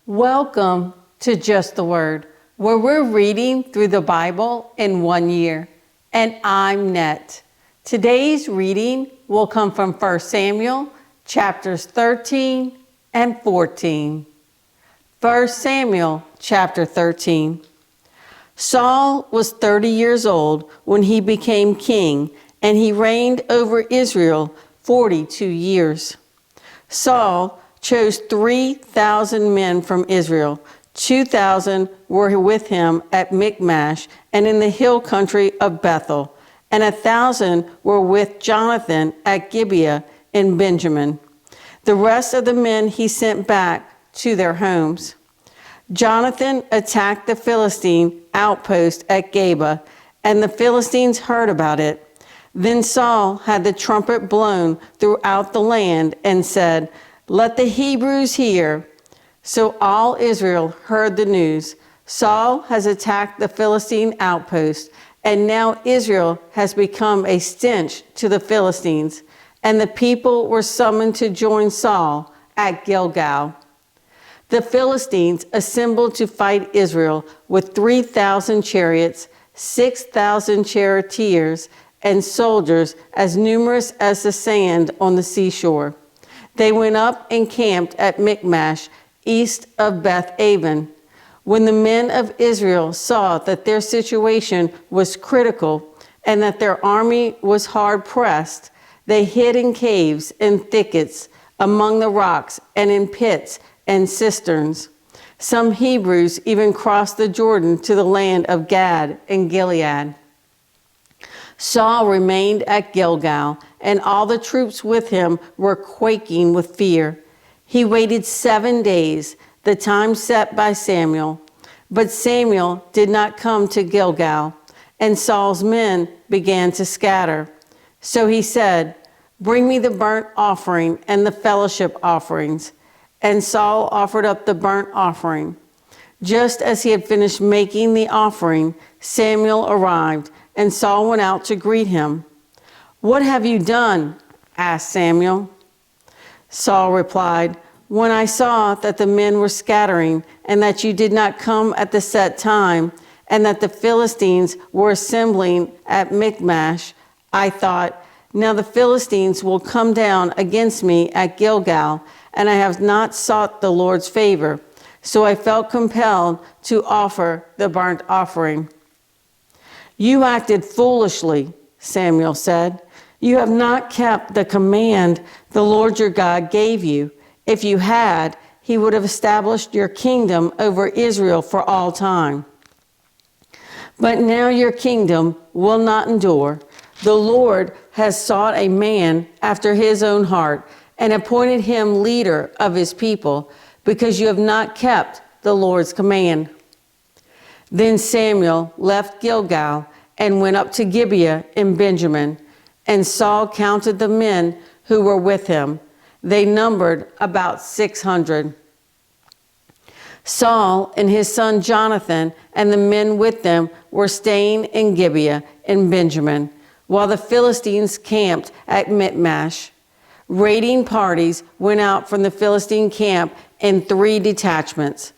Welcome to Just the Word, where we're reading through the Bible in 1 year. And I'm Net. Today's reading will come from 1 Samuel chapters 13 and 14. 1 Samuel chapter 13. Saul was 30 years old when he became king, and he reigned over Israel 42 years. Saul chose 3,000 men from Israel. 2,000 were with him at Michmash and in the hill country of Bethel, and 1,000 were with Jonathan at Gibeah in Benjamin. The rest of the men he sent back to their homes. Jonathan attacked the Philistine outpost at Geba, and the Philistines heard about it. Then Saul had the trumpet blown throughout the land and said, "Let the Hebrews hear." So all Israel heard the news. Saul has attacked the Philistine outpost, and now Israel has become a stench to the Philistines. And the people were summoned to join Saul at Gilgal. The Philistines assembled to fight Israel with 3,000 chariots, 6,000 charioteers, and soldiers as numerous as the sand on the seashore. They went up and camped at Michmash, east of Beth-aven. When the men of Israel saw that their situation was critical and that their army was hard pressed, they hid in caves and thickets, among the rocks, and in pits and cisterns. Some Hebrews even crossed the Jordan to the land of Gad and Gilead. Saul remained at Gilgal, and all the troops with him were quaking with fear. He waited 7 days, the time set by Samuel. But Samuel did not come to Gilgal, and Saul's men began to scatter. So he said, "Bring me the burnt offering and the fellowship offerings." And Saul offered up the burnt offering. Just as he had finished making the offering, Samuel arrived, and Saul went out to greet him. "What have you done?" asked Samuel. Saul replied, "When I saw that the men were scattering, and that you did not come at the set time, and that the Philistines were assembling at Michmash, I thought, now the Philistines will come down against me at Gilgal, and I have not sought the Lord's favor. So I felt compelled to offer the burnt offering." "You acted foolishly," Samuel said. "You have not kept the command the Lord your God gave you. If you had, he would have established your kingdom over Israel for all time. But now your kingdom will not endure. The Lord has sought a man after his own heart and appointed him leader of his people, because you have not kept the Lord's command." Then Samuel left Gilgal and went up to Gibeah in Benjamin, and Saul counted the men who were with him. They numbered about 600. Saul and his son Jonathan and the men with them were staying in Gibeah in Benjamin, while the Philistines camped at Michmash. Raiding parties went out from the Philistine camp in 3 detachments.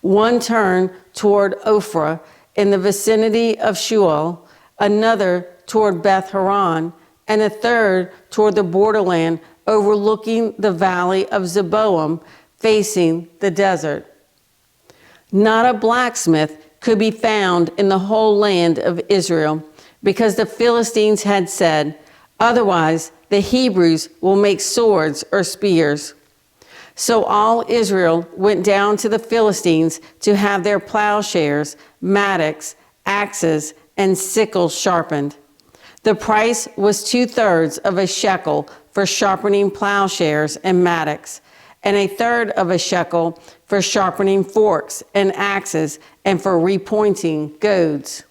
One turned toward Ophrah in the vicinity of Shual, another toward Beth Horon, and a third toward the borderland overlooking the valley of Zeboim, facing the desert. Not a blacksmith could be found in the whole land of Israel, because the Philistines had said, "Otherwise the Hebrews will make swords or spears." So all Israel went down to the Philistines to have their plowshares, mattocks, axes, and sickles sharpened. The price was 2/3 of a shekel for sharpening plowshares and mattocks, and 1/3 of a shekel for sharpening forks and axes and for repointing goads.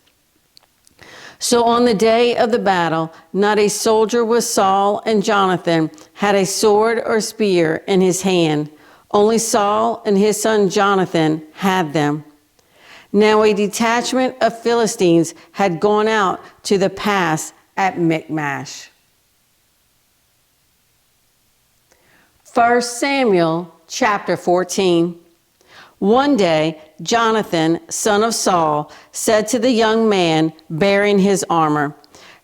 So on the day of the battle, not a soldier with Saul and Jonathan had a sword or spear in his hand. Only Saul and his son Jonathan had them. Now a detachment of Philistines had gone out to the pass at Michmash. 1 Samuel chapter 14. One day, Jonathan, son of Saul, said to the young man bearing his armor,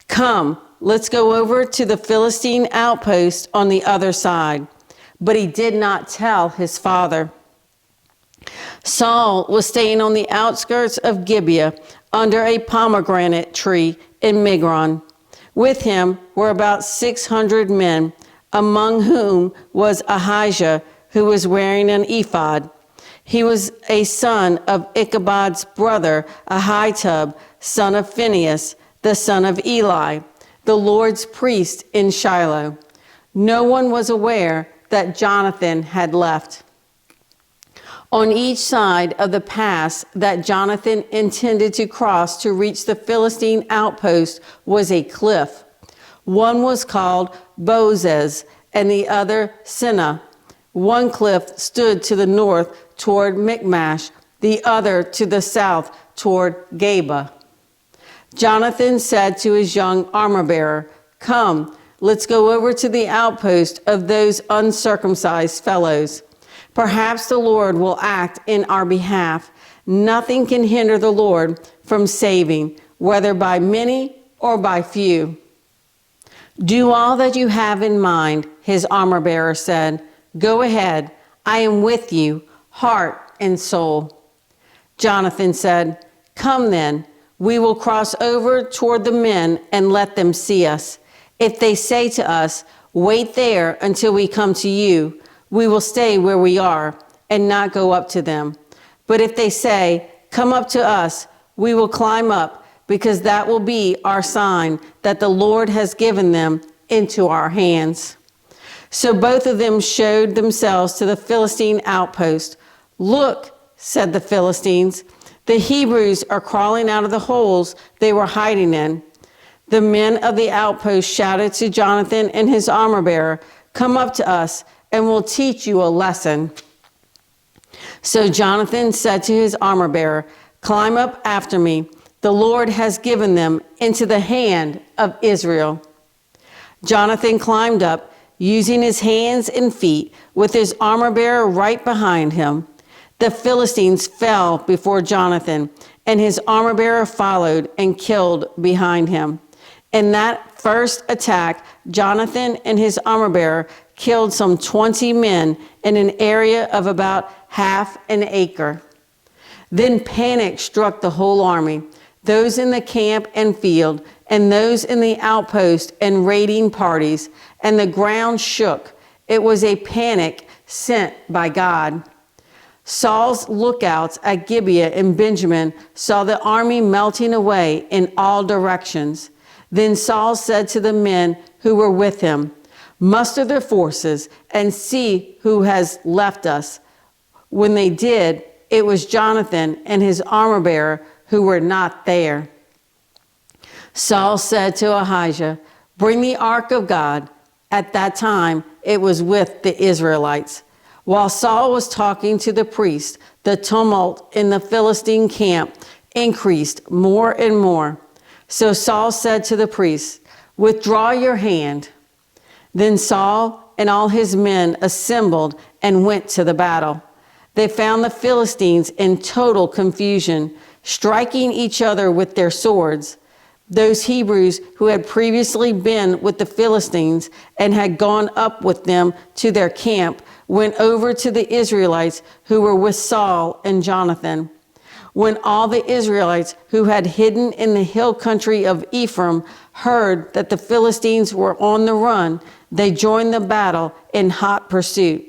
"Come, let's go over to the Philistine outpost on the other side." But he did not tell his father. Saul was staying on the outskirts of Gibeah under a pomegranate tree in Migron. With him were about 600 men, among whom was Ahijah, who was wearing an ephod. He was a son of Ichabod's brother, Ahitub, son of Phinehas, the son of Eli, the Lord's priest in Shiloh. No one was aware that Jonathan had left. On each side of the pass that Jonathan intended to cross to reach the Philistine outpost was a cliff. One was called Bozez and the other Seneh. One cliff stood to the north toward Michmash, the other to the south toward Geba. Jonathan said to his young armor-bearer, "Come, let's go over to the outpost of those uncircumcised fellows. Perhaps the Lord will act in our behalf. Nothing can hinder the Lord from saving, whether by many or by few." "Do all that you have in mind," his armor-bearer said. "Go ahead. I am with you, heart and soul." Jonathan said, "Come then, we will cross over toward the men and let them see us. If they say to us, 'Wait there until we come to you,' we will stay where we are and not go up to them. But if they say, 'Come up to us,' we will climb up, because that will be our sign that the Lord has given them into our hands." So both of them showed themselves to the Philistine outpost. "Look," said the Philistines, "the Hebrews are crawling out of the holes they were hiding in." The men of the outpost shouted to Jonathan and his armor-bearer, "Come up to us, and we'll teach you a lesson." So Jonathan said to his armor-bearer, "Climb up after me. The Lord has given them into the hand of Israel." Jonathan climbed up, using his hands and feet, with his armor-bearer right behind him. The Philistines fell before Jonathan, and his armor-bearer followed and killed behind him. In that first attack, Jonathan and his armor-bearer killed some 20 men in an area of about half an acre. Then panic struck the whole army, those in the camp and field, and those in the outpost and raiding parties, and the ground shook. It was a panic sent by God. Saul's lookouts at Gibeah and Benjamin saw the army melting away in all directions. Then Saul said to the men who were with him, "Muster their forces and see who has left us." When they did, it was Jonathan and his armor-bearer who were not there. Saul said to Ahijah, "Bring the ark of God." At that time, it was with the Israelites. While Saul was talking to the priest, the tumult in the Philistine camp increased more and more. So Saul said to the priest, "Withdraw your hand." Then Saul and all his men assembled and went to the battle. They found the Philistines in total confusion, striking each other with their swords. Those Hebrews who had previously been with the Philistines and had gone up with them to their camp went over to the Israelites who were with Saul and Jonathan. When all the Israelites who had hidden in the hill country of Ephraim heard that the Philistines were on the run, they joined the battle in hot pursuit.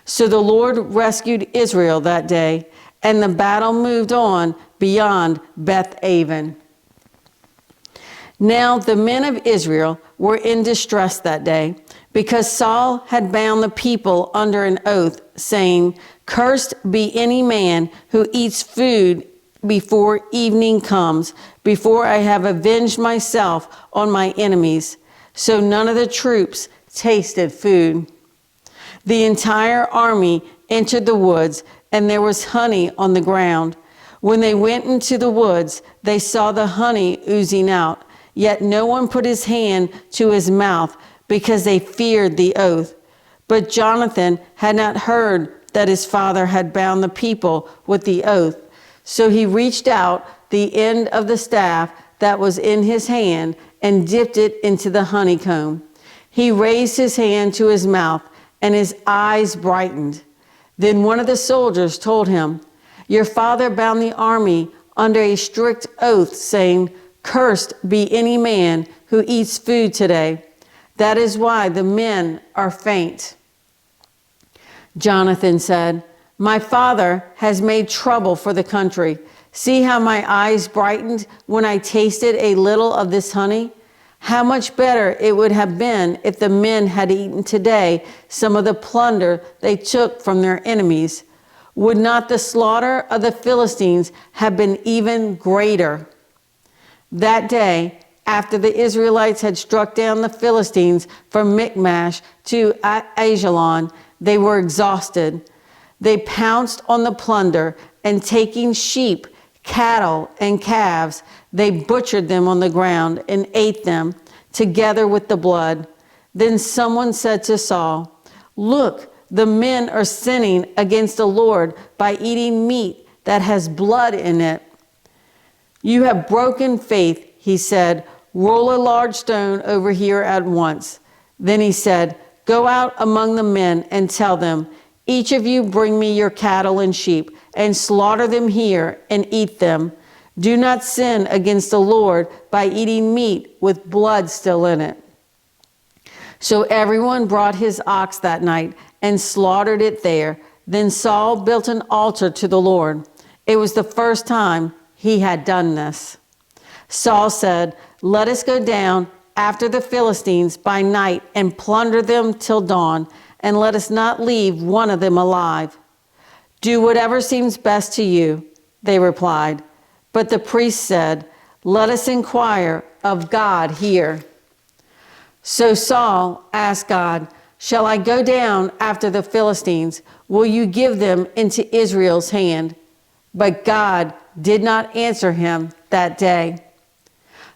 So the Lord rescued Israel that day, and the battle moved on beyond Beth-aven. Now the men of Israel were in distress that day, because Saul had bound the people under an oath, saying, "Cursed be any man who eats food before evening comes, before I have avenged myself on my enemies." So none of the troops tasted food. The entire army entered the woods, and there was honey on the ground. When they went into the woods, they saw the honey oozing out, yet no one put his hand to his mouth, because they feared the oath. But Jonathan had not heard that his father had bound the people with the oath. So he reached out the end of the staff that was in his hand and dipped it into the honeycomb. He raised his hand to his mouth, and his eyes brightened. Then one of the soldiers told him, "Your father bound the army under a strict oath, saying, 'Cursed be any man who eats food today.' That is why the men are faint." Jonathan said, "My father has made trouble for the country. See how my eyes brightened when I tasted a little of this honey? How much better it would have been if the men had eaten today some of the plunder they took from their enemies. Would not the slaughter of the Philistines have been even greater?" That day, after the Israelites had struck down the Philistines from Michmash to Aijalon, they were exhausted. They pounced on the plunder, and taking sheep, cattle, and calves, they butchered them on the ground and ate them, together with the blood. Then someone said to Saul, "Look, the men are sinning against the Lord by eating meat that has blood in it." "You have broken faith," he said. "Roll a large stone over here at once." Then he said, "Go out among the men and tell them, 'Each of you bring me your cattle and sheep, and slaughter them here and eat them. Do not sin against the Lord by eating meat with blood still in it.'" So everyone brought his ox that night and slaughtered it there. Then Saul built an altar to the Lord. It was the first time he had done this. Saul said, "Let us go down after the Philistines by night and plunder them till dawn, and let us not leave one of them alive." "Do whatever seems best to you," they replied. But the priest said, "Let us inquire of God here." So Saul asked God, "Shall I go down after the Philistines? Will you give them into Israel's hand?" But God did not answer him that day.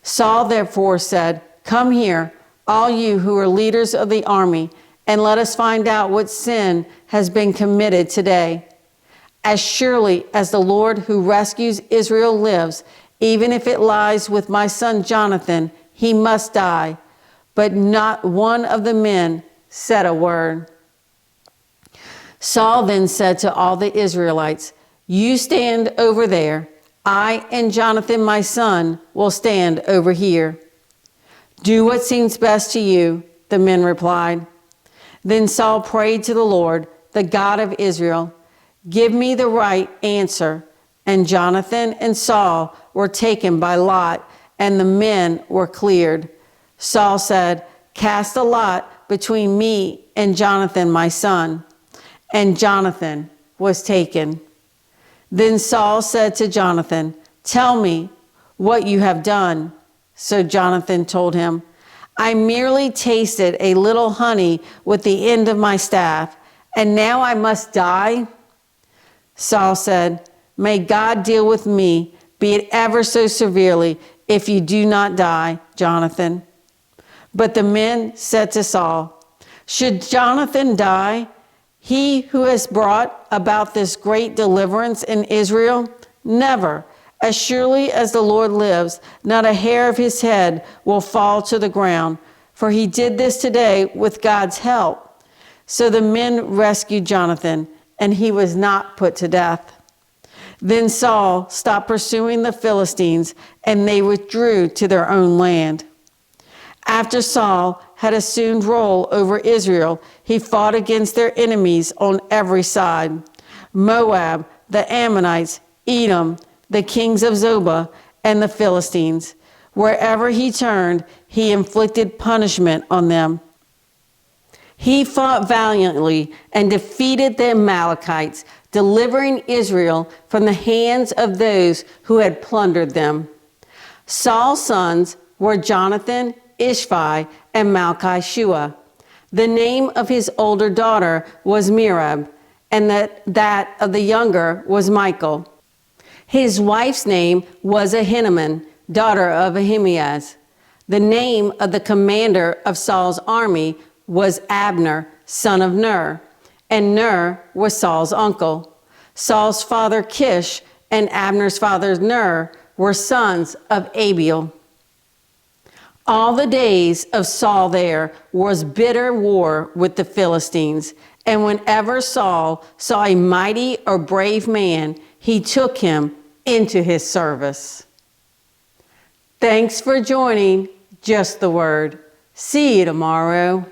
Saul therefore said, "Come here, all you who are leaders of the army, and let us find out what sin has been committed today. As surely as the Lord who rescues Israel lives, even if it lies with my son Jonathan, he must die." But not one of the men said a word. Saul then said to all the Israelites, "You stand over there. I and Jonathan my son will stand over here." "Do what seems best to you," the men replied. Then Saul prayed to the Lord, the God of Israel, "Give me the right answer." And Jonathan and Saul were taken by lot, and the men were cleared. Saul said, "Cast a lot between me and Jonathan my son." And Jonathan was taken. Then Saul said to Jonathan, "Tell me what you have done." So Jonathan told him, "I merely tasted a little honey with the end of my staff, and now I must die?" Saul said, "May God deal with me, be it ever so severely, if you do not die, Jonathan." But the men said to Saul, "Should Jonathan die, he who has brought about this great deliverance in Israel? Never. As surely as the Lord lives, not a hair of his head will fall to the ground, for he did this today with God's help." So the men rescued Jonathan, and he was not put to death. Then Saul stopped pursuing the Philistines, and they withdrew to their own land. After Saul had assumed rule over Israel, he fought against their enemies on every side: Moab, the Ammonites, Edom, the kings of Zobah, and the Philistines. Wherever he turned, he inflicted punishment on them. He fought valiantly and defeated the Amalekites, delivering Israel from the hands of those who had plundered them. Saul's sons were Jonathan, Ishvi, and Malchishua. The name of his older daughter was Merab, and that of the younger was Michal. His wife's name was Ahinoam, daughter of Ahimaaz. The name of the commander of Saul's army was Abner, son of Ner, and Ner was Saul's uncle. Saul's father Kish and Abner's father Ner were sons of Abiel. All the days of Saul there was bitter war with the Philistines, and whenever Saul saw a mighty or brave man, he took him into his service. Thanks for joining Just the Word. See you tomorrow.